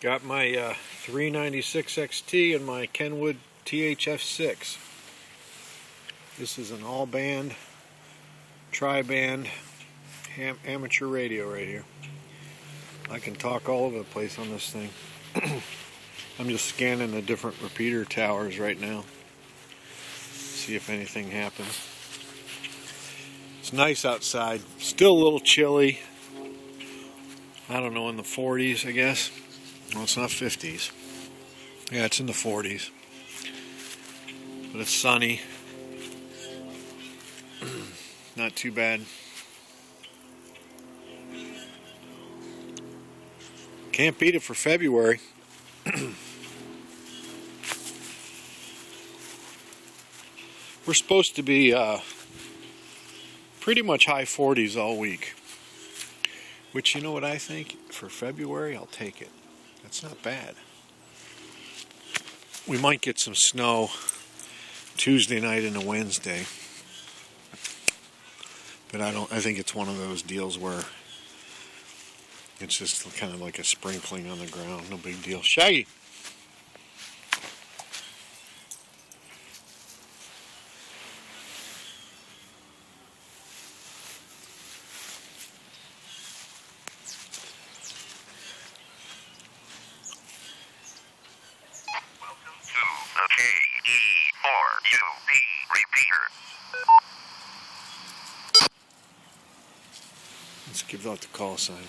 Got my 396 XT and my Kenwood TH-F6. This is an all-band, tri-band amateur radio right here. I can talk all over the place on this thing. I'm just scanning the different repeater towers right now. See if anything happens. It's nice outside. Still a little chilly. I don't know, in the 40s, I guess. Well, it's not 50s. Yeah, it's in the 40s. But it's sunny. Not too bad. Can't beat it for February. We're supposed to be pretty much high 40s all week. Which, you know what I think? For February, I'll take it. That's not bad. We might get some snow Tuesday night into Wednesday. But I think it's one of those deals where it's just kind of like a sprinkling on the ground. No big deal. Shaggy! KE4UB repeater. Let's give out the call sign.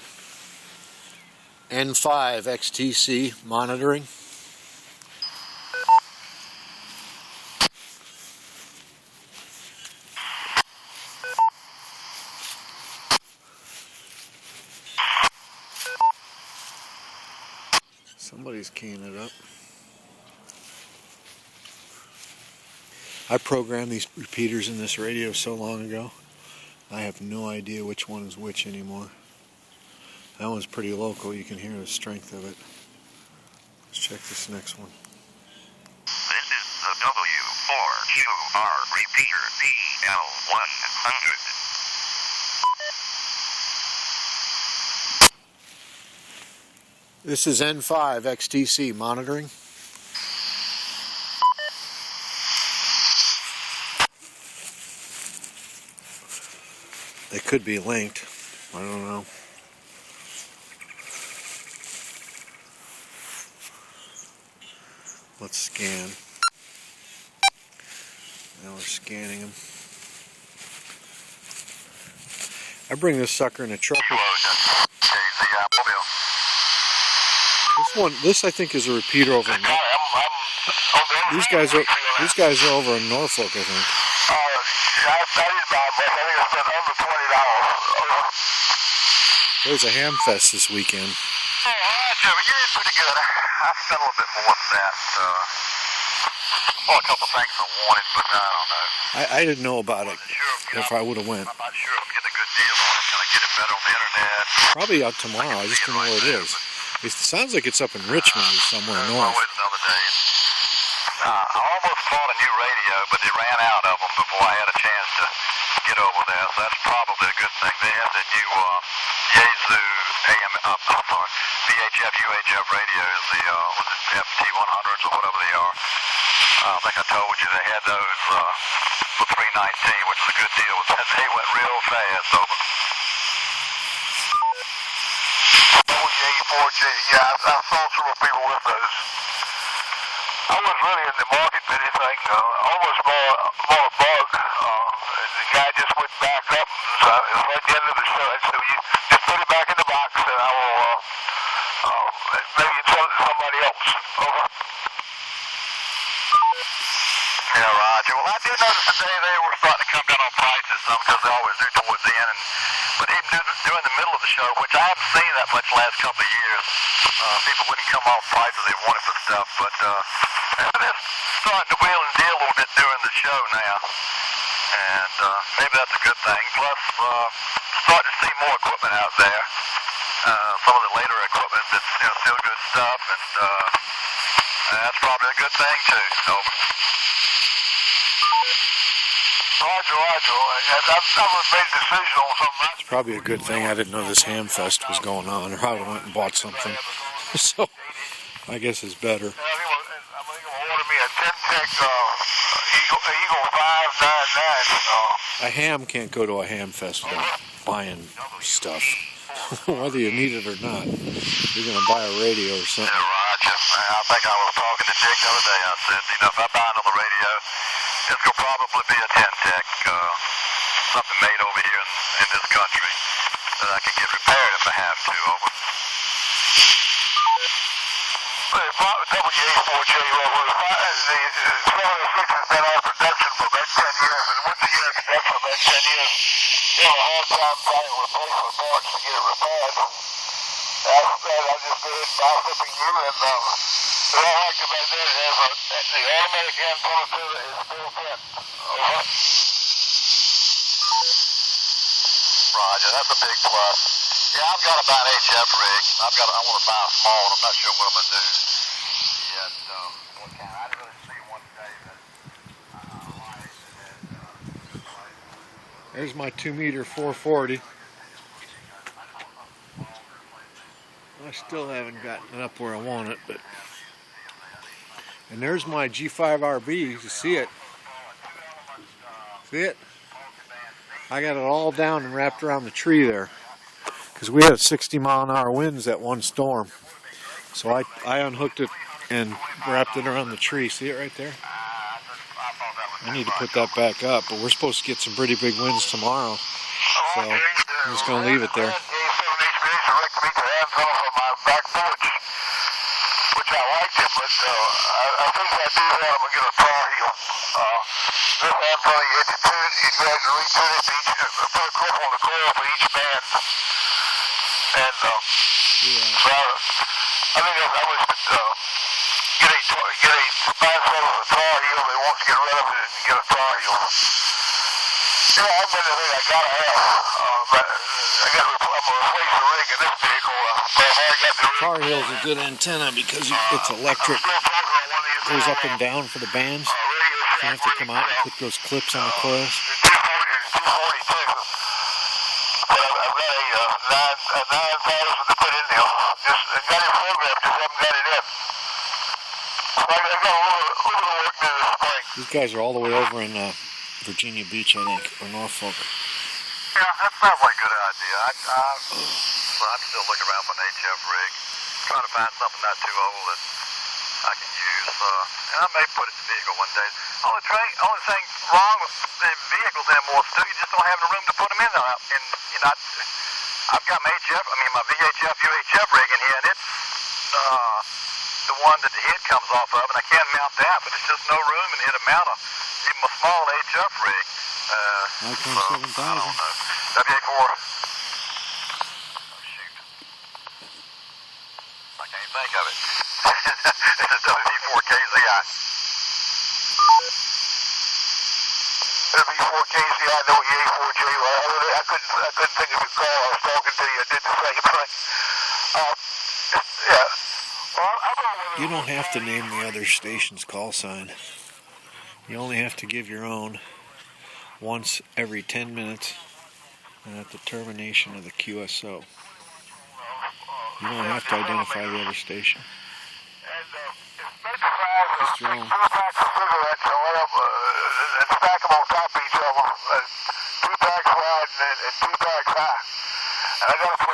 N5XTC monitoring. Somebody's keying it up. I programmed these repeaters in this radio so long ago, I have no idea which one is which anymore. That one's pretty local, you can hear the strength of it. Let's check this next one. This is the W4QR repeater BL100. This is N5XTC monitoring. They could be linked. I don't know. Let's scan. Now we're scanning them. I bring this sucker in a truck. This I think is a repeater over in These guys are over in Norfolk, I think. There's a Hamfest this weekend. Oh, you're pretty good. I felt a little bit more than that. Well, a couple things I wanted, but I don't know. I didn't know about it if I would have went. I'm not sure if I'm getting a good deal on it. Can I get it better on the internet? Probably out tomorrow. I just don't know where it is. It sounds like it's up in Richmond or somewhere north. Another day. I almost bought a new radio, but they ran out of them before I had a chance to get over there. So that's probably a good thing. They have the new Yaesu VHF, UHF radios, the was it FT100s or whatever they are. I think I told you they had those for $319, which is a good deal. They went real fast over. 4J, yeah, I saw several people with those. I was really in the market for anything, almost more a bug. The guy just went back up, so it was at the end of the show. I said, you just put it back in the box and I will maybe sell it to somebody else. Over. Yeah, Roger. Well, I do notice today they were starting to come down on prices some because they always do towards the end. But even during the middle of the show, which I haven't seen that much the last couple of years, people wouldn't come off prices they wanted for stuff. But they're starting to wheel and deal a little bit during the show now. And maybe that's a good thing. Plus, starting to see more equipment out there. Some of the later equipment that's still good stuff. And that's probably a good thing, too. Over. Roger. It's probably a good thing I didn't know this Hamfest was going on, or I would have went and bought something. So I guess it's better. And I think he ordered me a 10-tech Eagle 599. A ham can't go to a Hamfest without buying stuff. Whether you need it or not. You're going to buy a radio or something. Yeah, Roger. I think I was talking to Dick the other day. I said, you know, if I buy another radio, it's going to probably be a 10-tech, something made over here in this country that I can get repaired if I have to. Over. WA4J level, the 706 has been out of production for about 10 years, and with the year of production for about 10 years, you know, a hard time finding replacement parts to get it repaired. After that, I just did it by flipping new, and what I liked about that is the automatic hand pulling is built in. Roger, that's a big plus. Yeah, I've got to buy an HF rig. I want to buy a small one. I'm not sure what I'm going to do yet. What kind? I didn't really see one today that There's my 2-meter 440. I still haven't gotten it up where I want it, but. And there's my G5RB. You see it? See it? I got it all down and wrapped around the tree there. Because we had 60-mile-an-hour winds that one storm. So I unhooked it and wrapped it around the tree. See it right there? I need to put that back up, but we're supposed to get some pretty big winds tomorrow. So I'm just going to leave it there. Which I liked it, but I think I do want to get a tar heel. This N5 82, you guys retune it each, put a clip on the coil for each band. And so I think I wish get a find a tar heel. They won't get rid of it and get a tar heel. Yeah, I mean, I think I gotta have. But I'm gonna replace the rig in this vehicle. Tar heel's a good antenna because it's electric. It goes up and down for the bands. You have to come out and put those clips on the coils. I've got a 9,000 to put in there. Just got it programmed, just haven't got it in. So I got a little bit of work to do this spring. These guys are all the way over in Virginia Beach, I think, or Norfolk. Yeah, that sounds like a good idea. I'm still looking around for an HF rig, trying to find something not too old that I can use. And I may put it in the vehicle one day. Only thing wrong with the vehicles anymore, Stu, you just don't have the room to put them in there. I've got my VHF UHF rig in here, and it's the one that the head comes off of, and I can mount that, but there's just no room in here to mount even a small HF rig. I don't know. WA4. I can't think of it. This is WV4KZI. WV4KZI, no EA4J. I couldn't think of your call. I was talking to you. I did the same thing. Yeah. Well, You don't have to name the other station's call sign. You only have to give your own once every 10 minutes and at the termination of the QSO. You don't have to identify the other station. Just your own. Stack them on top of each other. 2 packs wide and 2 packs high.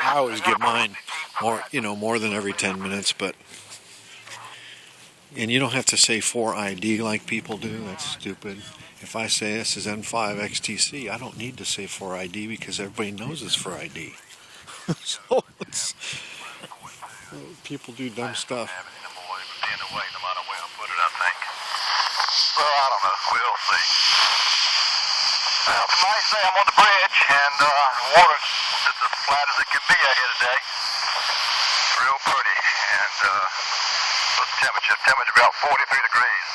I always give mine more than every 10 minutes, but and you don't have to say for ID like people do. That's stupid. If I say this is N5XTC, I don't need to say for ID because everybody knows it's for ID. So people do dumb stuff. Well, I don't know. We'll see. It's nice day. I'm on the bridge, and water's just as flat as it can be out here today. Real pretty, and the temperature about 43 degrees.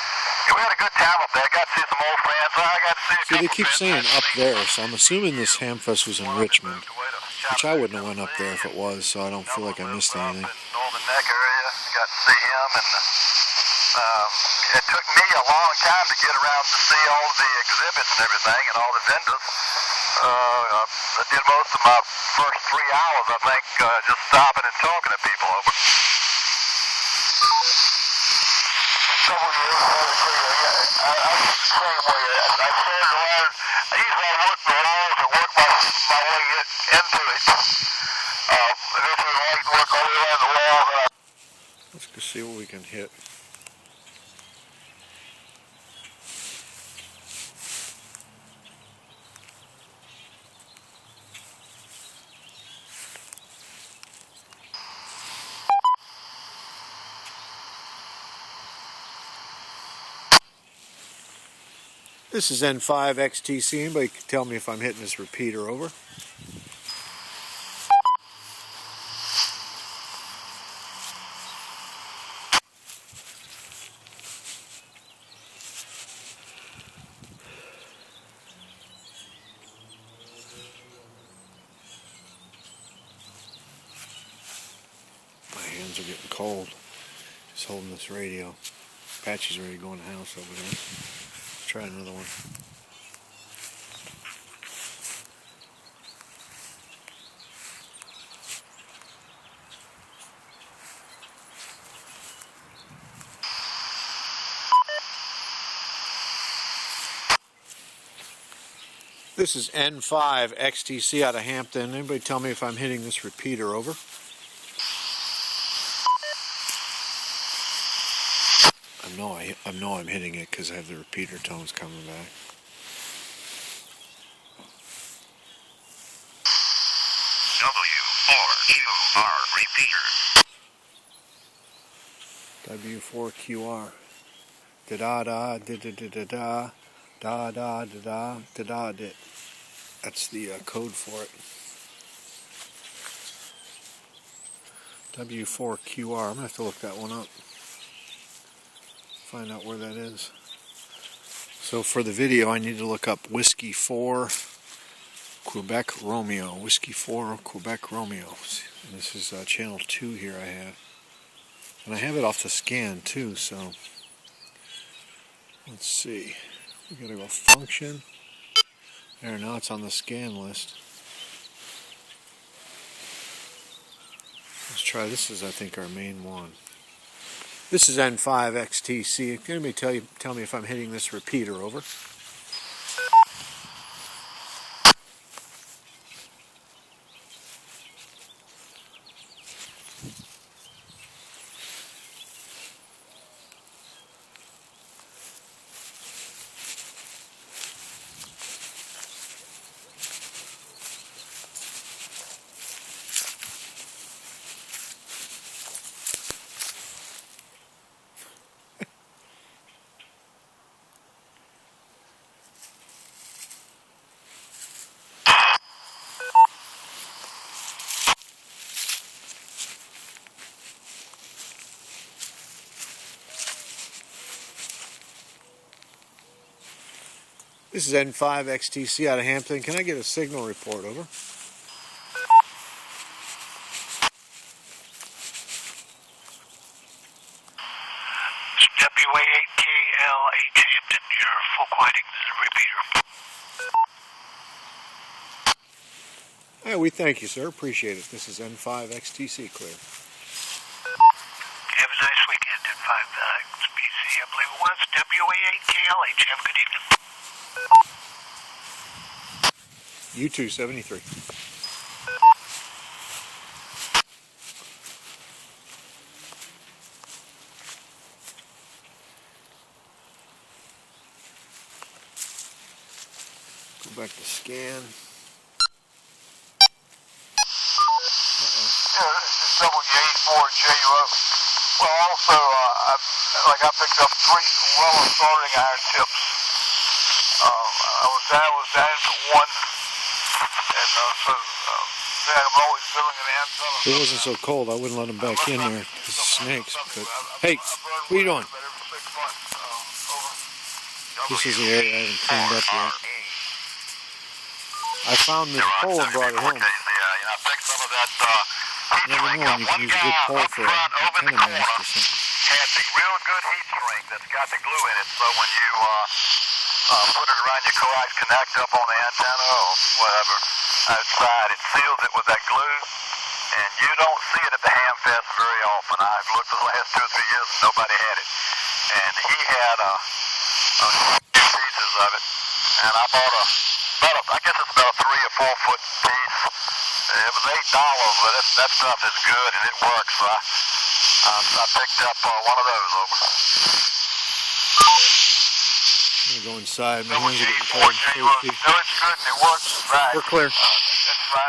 Yeah, we had a good time up there. I got to see some old friends. I got to see a couple they keep friends saying there. up there, so I'm assuming this Hamfest was in Richmond, which I wouldn't have went up there if it was, so I don't feel like I missed anything. Northern Neck area. Got to see him, and it took me a long time to get around to see all the exhibits and everything and all the vendors. I did most of my first 3 hours, I think, just stopping and talking to people over. Couple years, I'm the same way. I started around, usually I work the walls and work my way into it. Eventually I can work all the way around the wall. Let's go see what we can hit. This is N5XTC. Anybody can tell me if I'm hitting this repeater over? My hands are getting cold. Just holding this radio. Patchy's ready to go in the house over there. Try another one. This is N5XTC out of Hampton. Anybody tell me if I'm hitting this repeater over? I know I'm hitting it because I have the repeater tones coming back. W4QR repeater. W4QR. Da da da da da da da da da da da da da da. That's the code for it. W4QR. I'm gonna have to look that one up. Find out where that is. So for the video, I need to look up Whiskey 4 Quebec Romeo. Whiskey 4 Quebec Romeo. And this is channel 2 here I have. And I have it off the scan too, so let's see. We gotta go function. There, now it's on the scan list. Let's try, this is I think our main one. This is N5XTC. Can anybody tell me if I'm hitting this repeater over? This is N5XTC out of Hampton. Can I get a signal report over? WA8KLH Hampton, you're full quieting the repeater. Yeah, we thank you, sir. Appreciate it. This is N5XTC clear. Have a nice weekend, N5XTC. I believe it was WA8KLH. Have a good evening. U273. Go back to scan. Yeah, this is W84JUO. Well, also, I picked up 3 well soldering iron tips. I was down to 1, and so I'm always filling an antenna. If it wasn't so cold, I wouldn't let them back in there because of snakes. But hey, what are you doing? This is the area I haven't cleaned up yet. I found this pole and brought it home. Never know when you can use a good pole for an antenna mast or something. Has the real good heat shrink that's got the glue in it, so when you put it around your coax connect up on the antenna or whatever outside, it seals it with that glue, And you don't see it at the Hamfest very often. I've looked for the last 2 or 3 years and nobody had it. And he had a few pieces of it. And I bought I guess it's about a 3 or 4 foot piece. It was $8, but that stuff is good and it works. So I picked up one of those over. I'm going to go inside. My Double hands G, are getting 4 cold. G, no, it's good and it works. Right. We're clear.